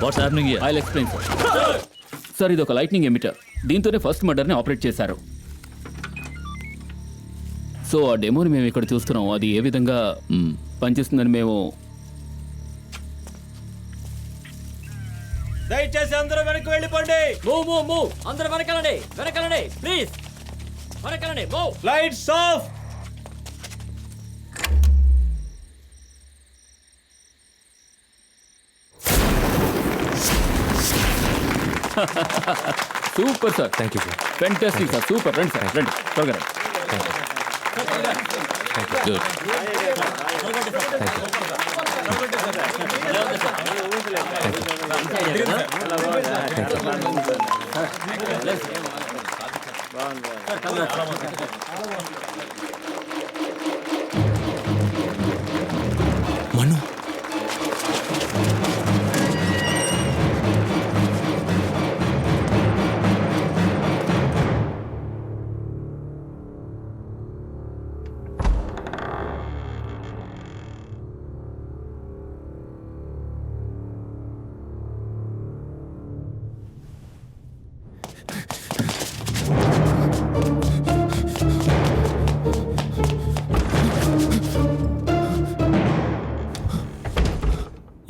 What's happening here? I'll explain sir. Sir ఇది ఒక lightning emitter. దీంతోనే ఫస్ట్ మర్డర్ని ఆపరేట్ చేశారు. సో ఆ డెమోని మేము ఇక్కడ చూస్తున్నాం. అది ఏ విధంగా పనిచేస్తుందని మేము దయచేసి అందరూ వెనక్కి వెళ్ళిపోండి. మూవ్ అందరూ వెనకాలండి ప్లీజ్ వెనకాలండి. Move. Lights off. Super sir. Thank you sir. Fantastic sir. Super. రండి సార్, రండి త్వరగా రండి. గుడ్. మను,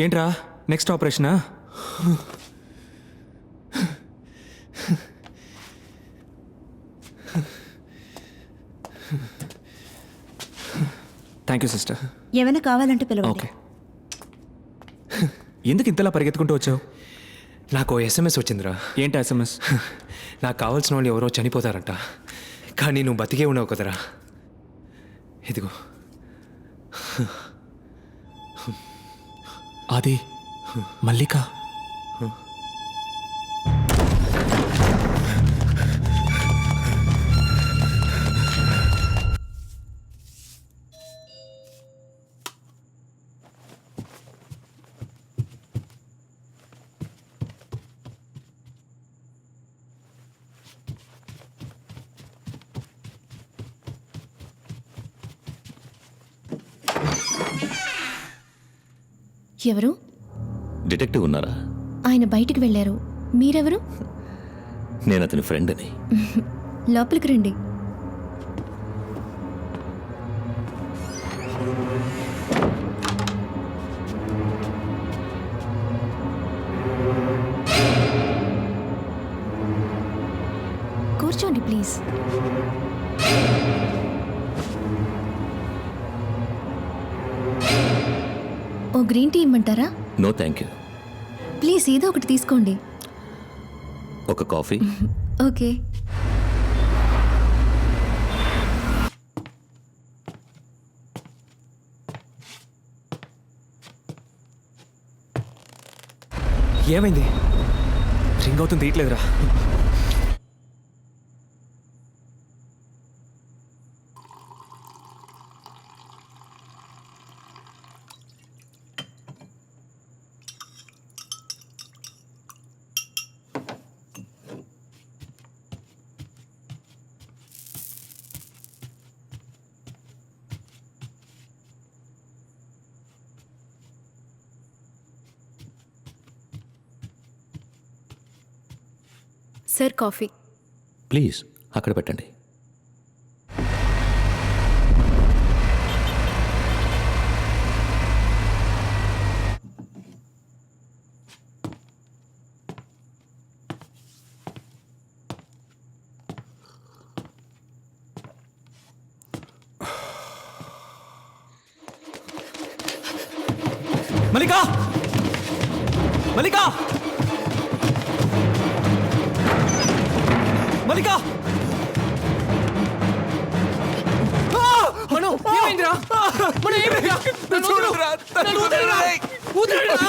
ఏంట్రా నెక్స్ట్ ఆపరేషనా? Thank you sister. ఏమైనా కావాలంటే పిలవండి. ఓకే. ఎందుకు ఇంతలా పరిగెత్తుకుంటూ వచ్చావు? నాకు SMS వచ్చిందిరా. ఏంటి SMS? నాకు కావాల్సిన వాళ్ళు ఎవరో చనిపోతారంట, కానీ నువ్వు బతికే ఉన్నావు కదరా. ఇదిగో. అది మల్లిక. ఎవరు? డిటెక్టివ్ ఉన్నారా? ఆయన బయటికి వెళ్ళారు. మీరెవరు? నేను అతని ఫ్రెండ్ అని. లోపలికి రండి. కూర్చోండి ప్లీజ్. ఓ గ్రీన్ టీ ఇమ్మంటారా? No thank you. ప్లీజ్ ఏదో ఒకటి తీసుకోండి. ఒక కాఫీ. ఓకే. ఏమైంది? రింగ్ అవుతుంది, తీయట్లేదురా. Sir coffee. ప్లీజ్ అక్కడ పెట్టండి. మల్లిక! మల్లిక! మల్లిక! మను, ఏమైందిరా? మను, ఏమైందిరా? నన్ను వదలరా! నన్ను వదలరా! వదలరా!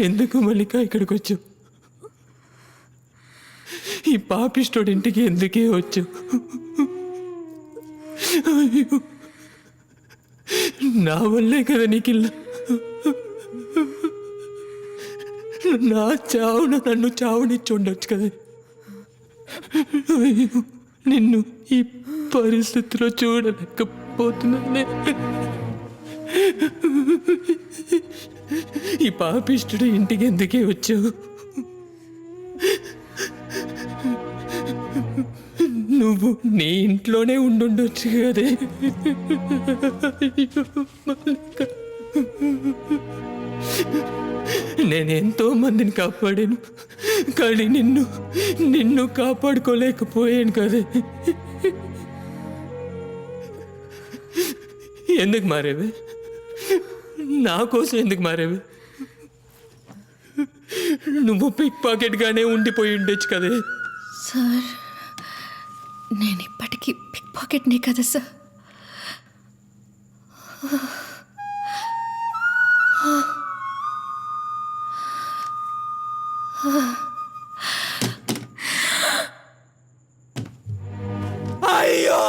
ఎందుకు మల్లిక ఇక్కడికి వచ్చు? ఈ పాపిస్టోడి ఇంటికి ఎందుకే వచ్చు? అయ్యో, నా వల్లే కదా నీకిల్లా. నా చావున నన్ను చావునిచ్చుండొచ్చు కదా. అయ్యో, నిన్ను ఈ పరిస్థితిలో చూడలేకపోతున్నానే. ఈ పాపిష్టుడు ఇంటికి ఎందుకే వచ్చావు? నువ్వు నీ ఇంట్లోనే ఉండుండొచ్చు కదే. అయ్యో, మల్లిక. నేనెంతో మందిని కాపాడాను, కానీ నిన్ను కాపాడుకోలేకపోయాను కదే. ఎందుకు మారేవే? నా కోసం ఎందుకు మారేవే? నువ్వు పిక్ పాకెట్గానే ఉండిపోయి ఉండొచ్చు కదే. సార్, నేను ఇప్పటికీ పిక్ పాకెట్నే కదా సార్. అయ్యో,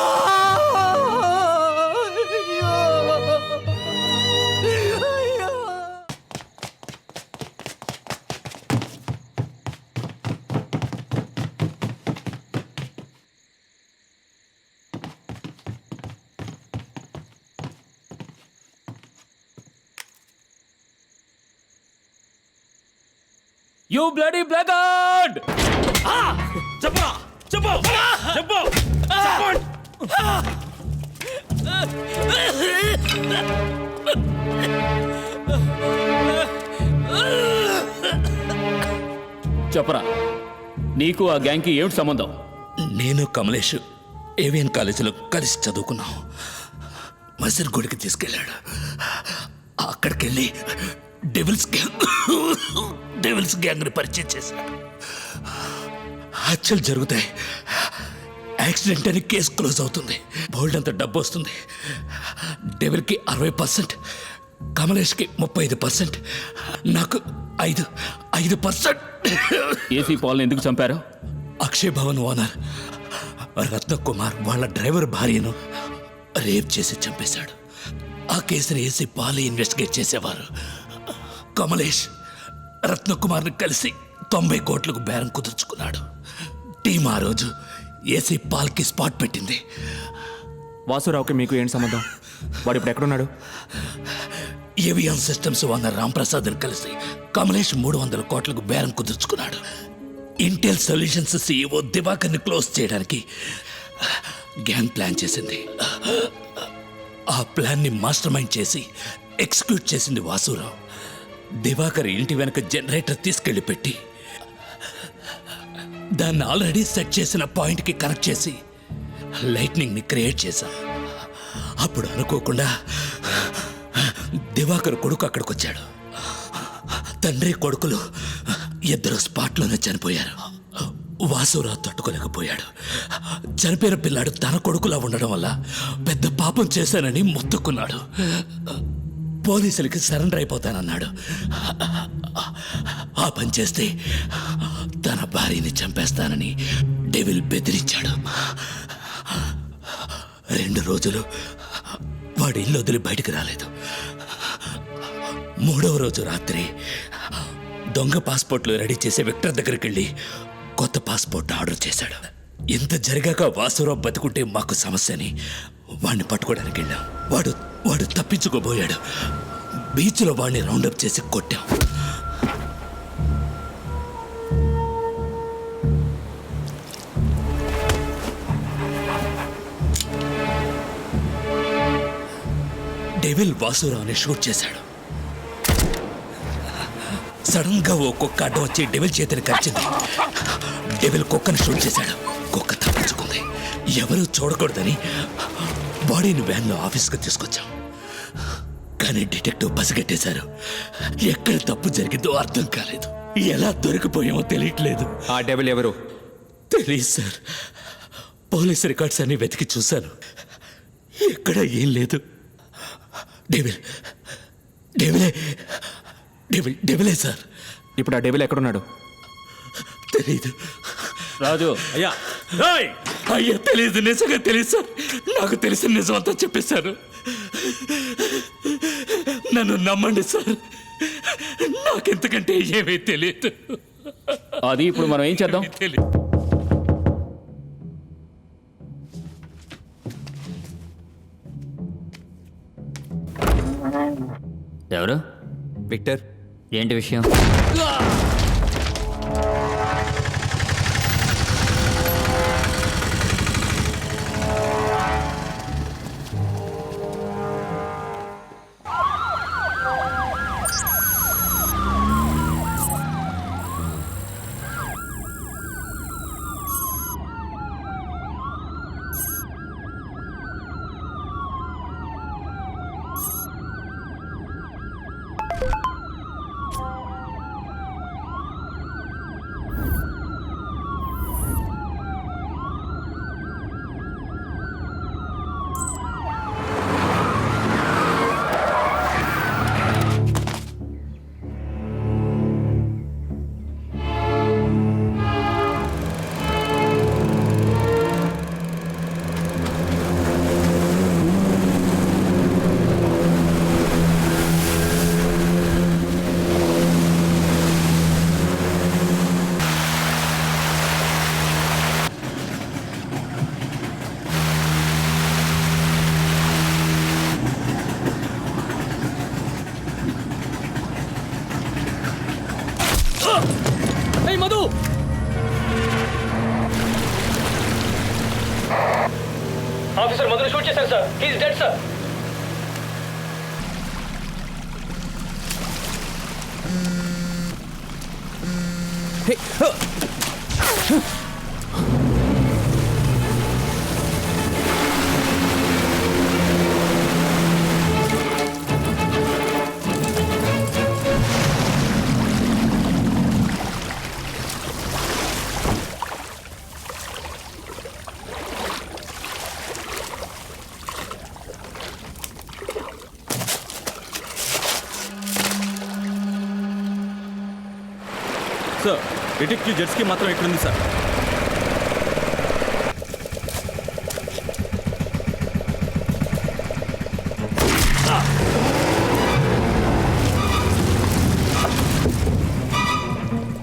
యూ బ్లడీ బ్లాక్అవుట్! చెప్పరా చెప్పు చెప్పు చెప్పరా, నీకు ఆ గ్యాంగ్కి ఏమిటి సంబంధం? నేను కమలేష్ ఏవిఎన్ కాలేజీలో కలిసి చదువుకున్నాం. మసీద్ గుడికి తీసుకెళ్ళాడు. అక్కడికి వెళ్ళి డెవిల్స్ గ్యాంగ్ని పరిచయం చేశాడు. హత్యలు జరుగుతాయి, యాక్సిడెంట్ అని కేసు క్లోజ్ అవుతుంది, బోల్డ్ అంత డబ్బు వస్తుంది. డెవిల్కి 60%, కమలేష్కి 35%, నాకు 5%. ఏసీ పాల్ని ఎందుకు చంపారు? అక్షయ్ భవన్ ఓనర్ రత్నకుమార్ వాళ్ళ డ్రైవర్ భార్యను రేప్ చేసి చంపేశాడు. ఆ కేసుని ఏసీ పాల్ ఇన్వెస్టిగేట్ చేసేవారు. కమలేష్ రత్నకుమార్ని కలిసి 90 కోట్లకు బేరం కుదుర్చుకున్నాడు. టీం ఆ రోజు ఏసీ పాల్కి స్పాట్ పెట్టింది. వాసురావుకి మీకు ఏంటి సంబంధం? వాడు ఇప్పుడు ఎక్కడున్నాడు? ఏవిఎం సిస్టమ్స్ ఓనర్ రాంప్రసాద్ని కలిసి కమలేష్ 300 కోట్లకు బేరం కుదుర్చుకున్నాడు. ఇంటెల్ సొల్యూషన్స్ CEO దివాకర్ని క్లోజ్ చేయడానికి గ్యాంగ్ ప్లాన్ చేసింది. ఆ ప్లాన్ని మాస్టర్ మైండ్ చేసి ఎగ్జిక్యూట్ చేసింది వాసురావు. దివాకర్ ఇంటి వెనక జనరేటర్ తీసుకెళ్లి పెట్టి దాన్ని ఆల్రెడీ సెట్ చేసిన పాయింట్కి కనెక్ట్ చేసి లైట్నింగ్ని క్రియేట్ చేశాం. అప్పుడు అనుకోకుండా దివాకర్ కొడుకు అక్కడికి వచ్చాడు. తండ్రి కొడుకులు ఇద్దరు స్పాట్లోనే చనిపోయారు. వాసురావు తట్టుకోలేకపోయాడు. చనిపోయిన పిల్లాడు తన కొడుకులా ఉండడం వల్ల పెద్ద పాపం చేశానని మొత్తుకున్నాడు. పోలీసులకి సరెండర్ అయిపోతానన్నాడు. ఆ పని చేస్తే తన భార్యని చంపేస్తానని డెవిల్ బెదిరించాడు. 2 రోజులు వాడి ఇల్లు వదిలి బయటికి రాలేదు. 3వ రోజు రాత్రి దొంగ పాస్పోర్ట్లు రెడీ చేసే విక్టర్ దగ్గరికి వెళ్ళి కొత్త పాస్పోర్ట్ ఆర్డర్ చేశాడు. ఇంత జరిగాక వాసురావు బతుకుంటే మాకు సమస్యని వాడిని పట్టుకోవడానికి వెళ్ళాం. వాడు తప్పించుకోబోయాడు. బీచ్లో వాడిని రౌండప్ చేసి కొట్టాం. డెవిల్ వాసురావుని షూట్ చేశాడు. సడన్ గా ఓ కుక్క అడ్డం వచ్చి డెవిల్ చేతిని కరిచింది. డెవిల్ కుక్కను షూట్ చేశాడు. కుక్క తప్పించుకుంది. ఎవరూ చూడకూడదని బాడీని వ్యాన్లో ఆఫీస్కి తీసుకొచ్చాం. కానీ డిటెక్టివ్ పసిగట్టేశారు. ఎక్కడ తప్పు జరిగిందో అర్థం కాలేదు. ఎలా దొరికిపోయామో తెలియట్లేదు. ఆ డెవిల్ ఎవరు? తెలియదు సార్. పోలీస్ రికార్డ్స్ అన్ని వెతికి చూశాను. ఎక్కడ ఏం లేదు. డెవిలే సార్. ఇప్పుడు ఆ డెవిల్ ఎక్కడున్నాడు? తెలీదు. రాజు, అయ్యా అయ్యా తెలీదు, నిజంగా తెలియదు సార్. నాకు తెలిసిన నిజం అంతా చెప్పేశారు. నన్ను నమ్మండి సార్. నాకెంతకంటే ఏమీ తెలియదు. అది ఇప్పుడు మనం ఏం చేద్దాం? తెలియదు. ఎవరు? విక్టర్, ఏంటి విషయం? ఏయ్ మధు, ఆఫీసర్ మధుని షూట్ చేశారు sir. He's dead sir. Sir detective Jetski మాత్రం ఎక్కడుంది సార్?